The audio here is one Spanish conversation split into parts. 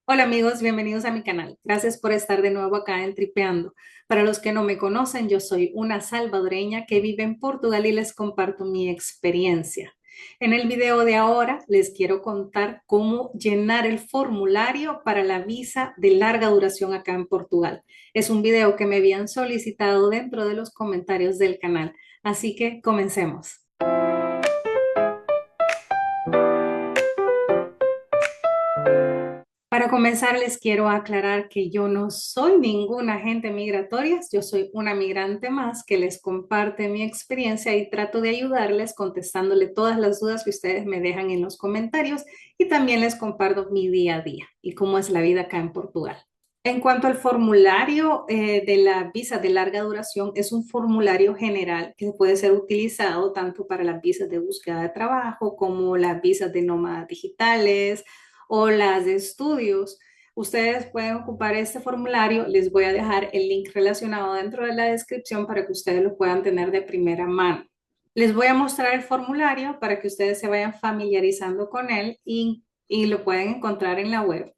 Hola amigos, bienvenidos a mi canal. Gracias por estar de nuevo acá en Tripeando. Para los que no me conocen, yo soy una salvadoreña que vive en Portugal y les comparto mi experiencia. En el video de ahora les quiero contar cómo llenar el formulario para la visa de larga duración acá en Portugal. Es un video que me habían solicitado dentro de los comentarios del canal, así que comencemos. Para comenzar, les quiero aclarar que yo no soy ninguna agente migratoria, yo soy una migrante más que les comparte mi experiencia y trato de ayudarles contestándole todas las dudas que ustedes me dejan en los comentarios y también les comparto mi día a día y cómo es la vida acá en Portugal. En cuanto al formulario de la visa de larga duración, es un formulario general que puede ser utilizado tanto para las visas de búsqueda de trabajo como las visas de nómadas digitales o las de estudios. Ustedes pueden ocupar este formulario. Les voy a dejar el link relacionado dentro de la descripción para que ustedes lo puedan tener de primera mano. Les voy a mostrar el formulario para que ustedes se vayan familiarizando con él y lo pueden encontrar en la web.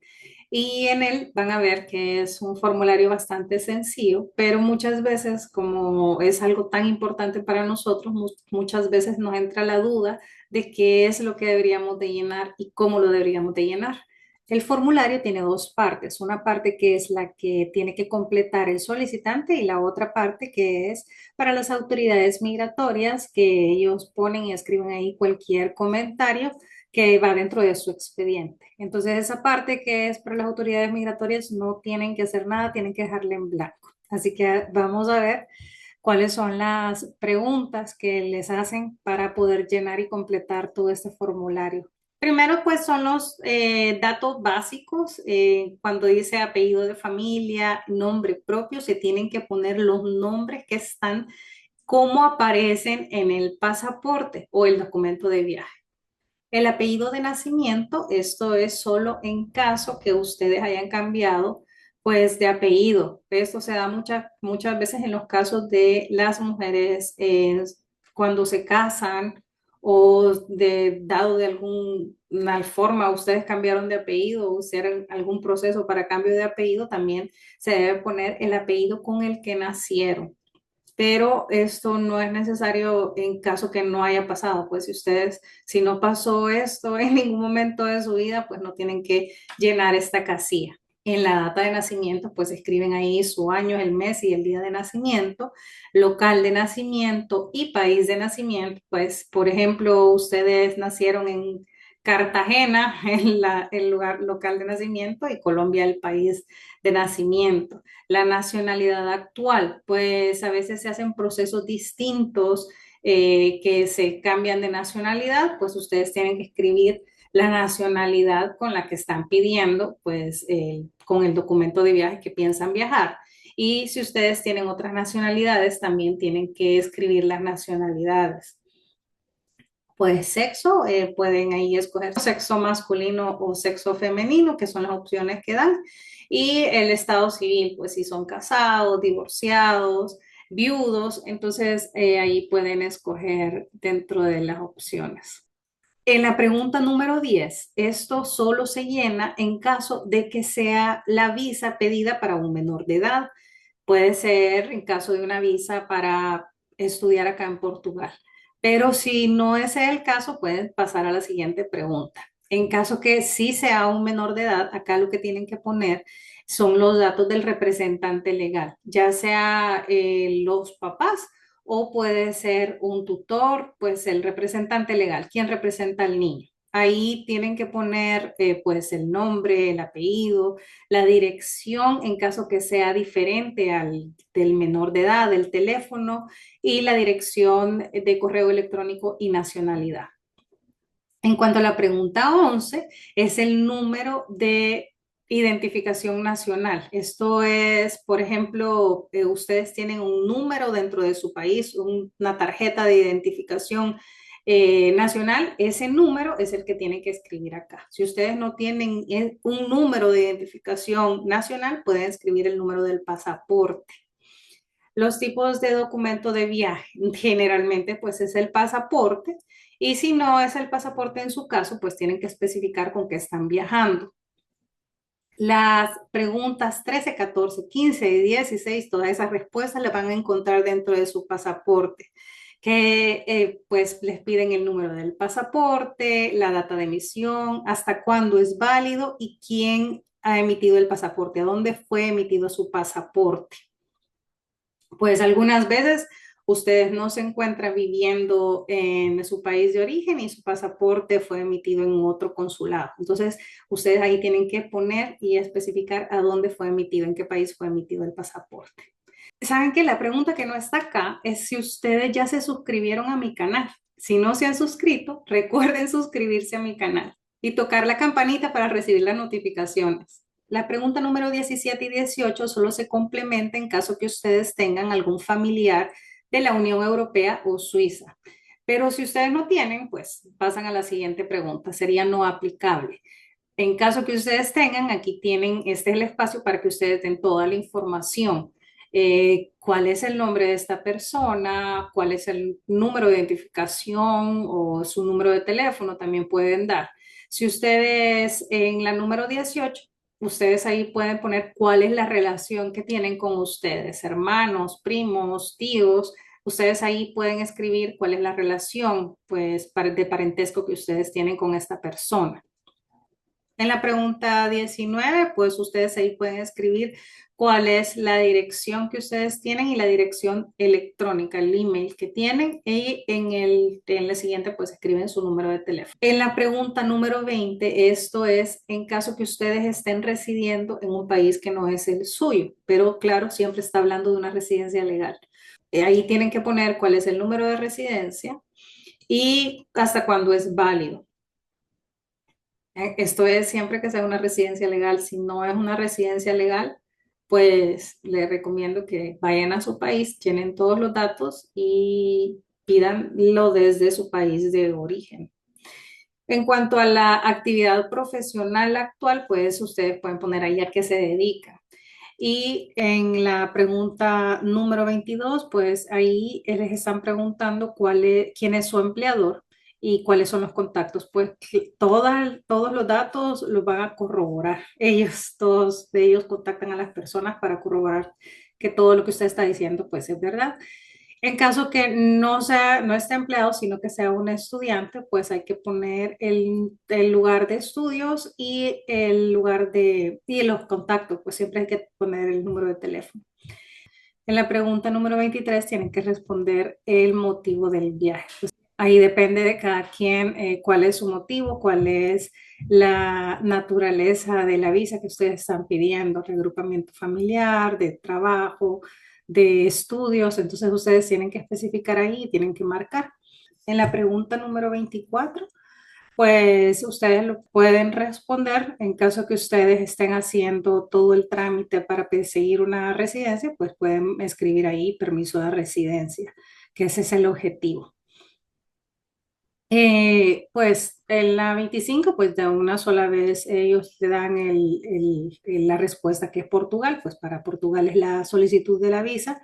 Y en él van a ver que es un formulario bastante sencillo, pero muchas veces, como es algo tan importante para nosotros, muchas veces nos entra la duda de qué es lo que deberíamos de llenar y cómo lo deberíamos de llenar. El formulario tiene dos partes, una parte que es la que tiene que completar el solicitante y la otra parte que es para las autoridades migratorias, que ellos ponen y escriben ahí cualquier comentario que va dentro de su expediente. Entonces, esa parte que es para las autoridades migratorias no tienen que hacer nada, tienen que dejarle en blanco. Así que vamos a ver cuáles son las preguntas que les hacen para poder llenar y completar todo este formulario. Primero, pues son los datos básicos. Cuando dice apellido de familia, nombre propio, se tienen que poner los nombres que están como aparecen en el pasaporte o el documento de viaje. El apellido de nacimiento, esto es solo en caso que ustedes hayan cambiado pues de apellido. Esto se da muchas veces en los casos de las mujeres cuando se casan o dado de alguna forma ustedes cambiaron de apellido o hicieron algún proceso para cambio de apellido, también se debe poner el apellido con el que nacieron, pero esto no es necesario en caso que no haya pasado. Pues si no pasó esto en ningún momento de su vida, pues no tienen que llenar esta casilla. En la data de nacimiento, pues escriben ahí su año, el mes y el día de nacimiento, local de nacimiento y país de nacimiento. Pues, por ejemplo, ustedes nacieron en Cartagena, el lugar local de nacimiento, y Colombia, el país de nacimiento. La nacionalidad actual, pues a veces se hacen procesos distintos que se cambian de nacionalidad, pues ustedes tienen que escribir la nacionalidad con la que están pidiendo, pues con el documento de viaje que piensan viajar. Y si ustedes tienen otras nacionalidades, también tienen que escribir las nacionalidades. Pues sexo, pueden ahí escoger sexo masculino o sexo femenino, que son las opciones que dan. Y el estado civil, pues si son casados, divorciados, viudos, entonces ahí pueden escoger dentro de las opciones. En la pregunta número 10, esto solo se llena en caso de que sea la visa pedida para un menor de edad. Puede ser en caso de una visa para estudiar acá en Portugal. Pero si no ese es el caso, pueden pasar a la siguiente pregunta. En caso que sí sea un menor de edad, acá lo que tienen que poner son los datos del representante legal, ya sea los papás o puede ser un tutor, pues el representante legal, quien representa al niño. Ahí tienen que poner pues el nombre, el apellido, la dirección en caso que sea diferente al del menor de edad, el teléfono y la dirección de correo electrónico y nacionalidad. En cuanto a la pregunta 11, es el número de identificación nacional. Esto es, por ejemplo, ustedes tienen un número dentro de su país, una tarjeta de identificación nacional, ese número es el que tienen que escribir acá. Si ustedes no tienen un número de identificación nacional, pueden escribir el número del pasaporte. Los tipos de documento de viaje, generalmente pues es el pasaporte, y si no es el pasaporte en su caso, pues tienen que especificar con qué están viajando. Las preguntas 13, 14, 15 y 16, todas esas respuestas las van a encontrar dentro de su pasaporte, que pues les piden el número del pasaporte, la data de emisión, hasta cuándo es válido y quién ha emitido el pasaporte, a dónde fue emitido su pasaporte. Pues algunas veces ustedes no se encuentran viviendo en su país de origen y su pasaporte fue emitido en otro consulado. Entonces, ustedes ahí tienen que poner y especificar a dónde fue emitido, en qué país fue emitido el pasaporte. Saben que la pregunta que no está acá es si ustedes ya se suscribieron a mi canal. Si no se han suscrito, recuerden suscribirse a mi canal y tocar la campanita para recibir las notificaciones. La pregunta número 17 y 18 solo se complementa en caso que ustedes tengan algún familiar de la Unión Europea o Suiza. Pero si ustedes no tienen, pues pasan a la siguiente pregunta. Sería no aplicable. En caso que ustedes tengan, aquí tienen, este es el espacio para que ustedes den toda la información. Cuál es el nombre de esta persona, cuál es el número de identificación o su número de teléfono, también pueden dar. Si ustedes en la número 18, ustedes ahí pueden poner cuál es la relación que tienen con ustedes, hermanos, primos, tíos. Ustedes ahí pueden escribir cuál es la relación, pues, de parentesco que ustedes tienen con esta persona. En la pregunta 19, pues ustedes ahí pueden escribir cuál es la dirección que ustedes tienen y la dirección electrónica, el email que tienen, y en la siguiente pues escriben su número de teléfono. En la pregunta número 20, esto es en caso que ustedes estén residiendo en un país que no es el suyo, pero claro, siempre está hablando de una residencia legal. Ahí tienen que poner cuál es el número de residencia y hasta cuándo es válido. Esto es siempre que sea una residencia legal. Si no es una residencia legal, pues les recomiendo que vayan a su país, llenen todos los datos y pídanlo desde su país de origen. En cuanto a la actividad profesional actual, pues ustedes pueden poner ahí a qué se dedica. Y en la pregunta número 22, pues ahí les están preguntando quién es su empleador y cuáles son los contactos. Pues todos los datos los van a corroborar. Todos de ellos contactan a las personas para corroborar que todo lo que usted está diciendo pues es verdad. En caso que no esté empleado, sino que sea un estudiante, pues hay que poner el lugar de estudios y y los contactos, pues siempre hay que poner el número de teléfono. En la pregunta número 23 tienen que responder el motivo del viaje. Pues, ahí depende de cada quien cuál es su motivo, cuál es la naturaleza de la visa que ustedes están pidiendo, regrupamiento familiar, de trabajo, de estudios. Entonces ustedes tienen que especificar ahí y tienen que marcar. En la pregunta número 24 pues ustedes lo pueden responder en caso que ustedes estén haciendo todo el trámite para perseguir una residencia, pues pueden escribir ahí permiso de residencia, que ese es el objetivo. Pues en la 25, pues de una sola vez ellos le dan la respuesta que es Portugal, pues para Portugal es la solicitud de la visa.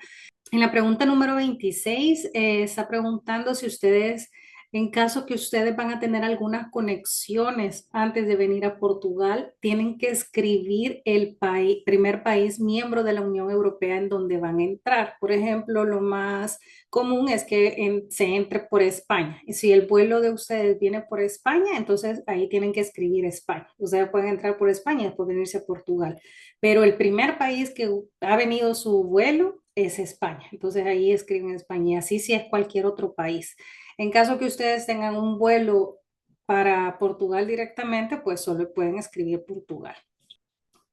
En la pregunta número 26, está preguntando si ustedes, en caso que ustedes van a tener algunas conexiones antes de venir a Portugal, tienen que escribir el primer país miembro de la Unión Europea en donde van a entrar. Por ejemplo, lo más común es que se entre por España. Y si el vuelo de ustedes viene por España, entonces ahí tienen que escribir España. Ustedes pueden entrar por España y después venirse a Portugal. Pero el primer país que ha venido su vuelo es España. Entonces ahí escriben España. Así si es cualquier otro país. En caso que ustedes tengan un vuelo para Portugal directamente, pues solo pueden escribir Portugal.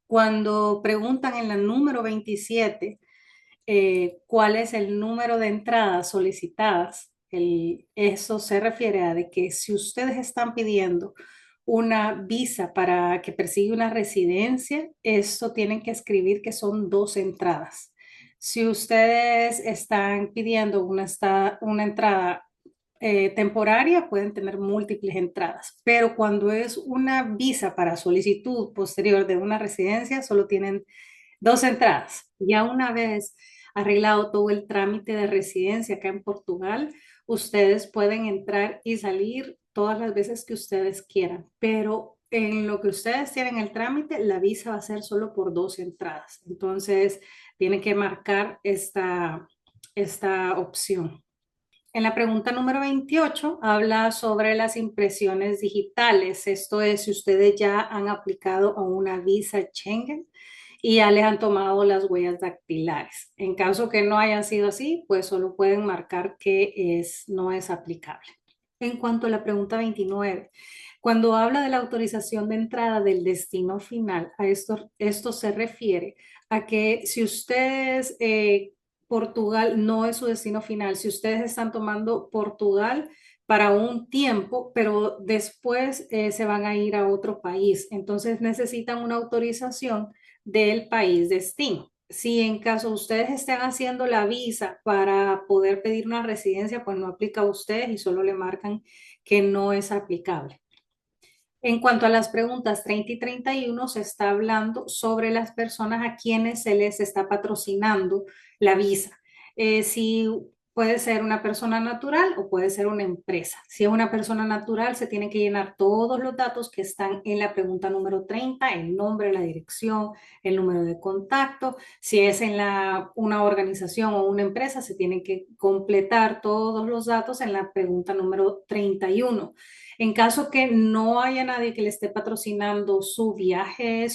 Cuando preguntan en la número 27 cuál es el número de entradas solicitadas, eso se refiere a de que si ustedes están pidiendo una visa para que persigue una residencia, eso tienen que escribir que son dos entradas. Si ustedes están pidiendo una entrada temporaria, pueden tener múltiples entradas, pero cuando es una visa para solicitud posterior de una residencia, solo tienen dos entradas. Ya una vez arreglado todo el trámite de residencia acá en Portugal, ustedes pueden entrar y salir todas las veces que ustedes quieran, pero en lo que ustedes tienen el trámite, la visa va a ser solo por 2 entradas. Entonces, tienen que marcar esta opción. En la pregunta número 28 habla sobre las impresiones digitales. Esto es si ustedes ya han aplicado a una visa Schengen y ya les han tomado las huellas dactilares. En caso que no hayan sido así, pues solo pueden marcar que no es aplicable. En cuanto a la pregunta 29, cuando habla de la autorización de entrada del destino final, esto se refiere a que si ustedes, Portugal no es su destino final, si ustedes están tomando Portugal para un tiempo, pero después se van a ir a otro país, entonces necesitan una autorización del país destino. Si en caso ustedes estén haciendo la visa para poder pedir una residencia, pues no aplica a ustedes y solo le marcan que no es aplicable. En cuanto a las preguntas 30 y 31, se está hablando sobre las personas a quienes se les está patrocinando la visa. Si puede ser una persona natural o puede ser una empresa. Si es una persona natural, se tienen que llenar todos los datos que están en la pregunta número 30, el nombre, la dirección, el número de contacto. Si es en una organización o una empresa, se tienen que completar todos los datos en la pregunta número 31. En caso que no haya nadie que le esté patrocinando su viaje,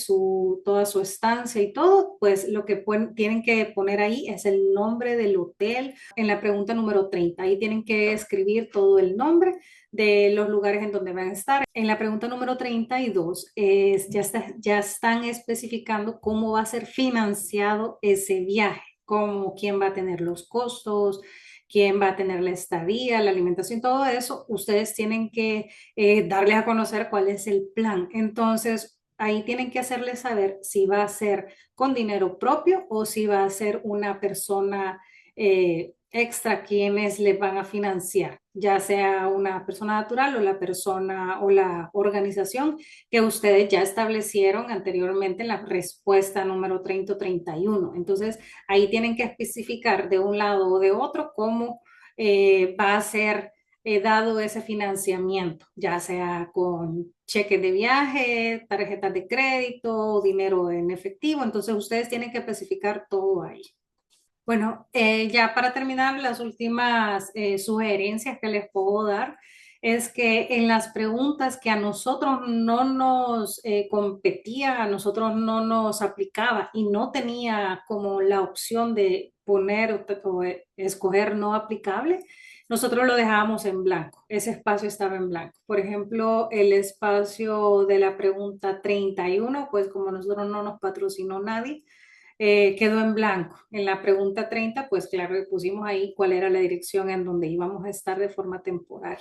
toda su estancia y todo, pues lo que tienen que poner ahí es el nombre del hotel. En la pregunta número 30, ahí tienen que escribir todo el nombre de los lugares en donde van a estar. En la pregunta número 32, ya están especificando cómo va a ser financiado ese viaje, como quién va a tener los costos, quién va a tener la estadía, la alimentación, todo eso, ustedes tienen que darles a conocer cuál es el plan. Entonces, ahí tienen que hacerles saber si va a ser con dinero propio o si va a ser una persona extra quienes les van a financiar, ya sea una persona natural o la persona o la organización que ustedes ya establecieron anteriormente en la respuesta número 30 o 31. Entonces, ahí tienen que especificar de un lado o de otro cómo va a ser dado ese financiamiento, ya sea con cheques de viaje, tarjetas de crédito, dinero en efectivo. Entonces, ustedes tienen que especificar todo ahí. Bueno, ya para terminar, las últimas sugerencias que les puedo dar es que en las preguntas que a nosotros no nos competía, a nosotros no nos aplicaba y no tenía como la opción de poner o escoger no aplicable, nosotros lo dejábamos en blanco. Ese espacio estaba en blanco. Por ejemplo, el espacio de la pregunta 31, pues como nosotros no nos patrocinó nadie, quedó en blanco. En la pregunta 30, pues claro, le pusimos ahí cuál era la dirección en donde íbamos a estar de forma temporal.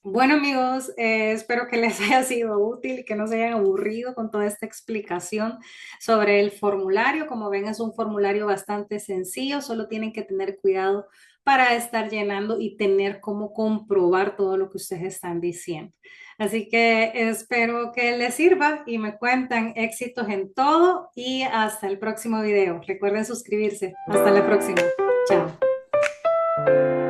Bueno amigos, espero que les haya sido útil y que no se hayan aburrido con toda esta explicación sobre el formulario. Como ven, es un formulario bastante sencillo, solo tienen que tener cuidado para estar llenando y tener cómo comprobar todo lo que ustedes están diciendo. Así que espero que les sirva y me cuentan éxitos en todo y hasta el próximo video. Recuerden suscribirse. Hasta la próxima. Chao.